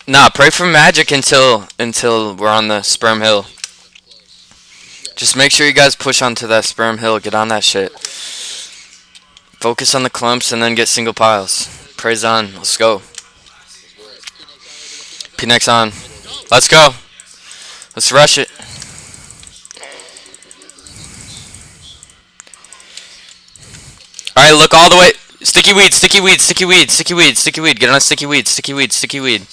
Nah, pray for magic until we're on the sperm hill. Just make sure you guys push onto that sperm hill. Get on that shit. Focus on the clumps and then get single piles. Praise on. Let's go. P-nex on. Let's go. Let's rush it. Alright, look all the way. Sticky weed, sticky weed, sticky weed, sticky weed, sticky weed. Get on a sticky weed, sticky weed, sticky weed.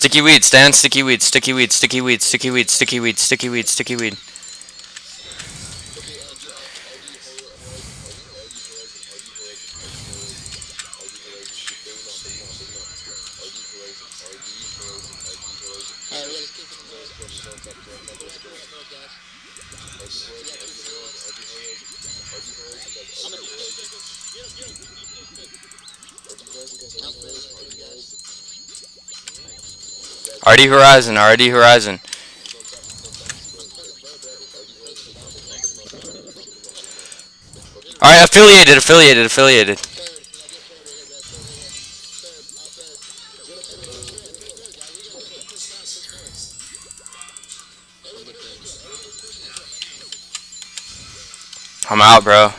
Sticky weed, stand sticky weed, sticky weed, sticky weed, sticky weed, sticky weed, sticky weed, sticky weed. RD Horizon, RD Horizon. Alright, affiliated, affiliated, affiliated. I'm out, bro.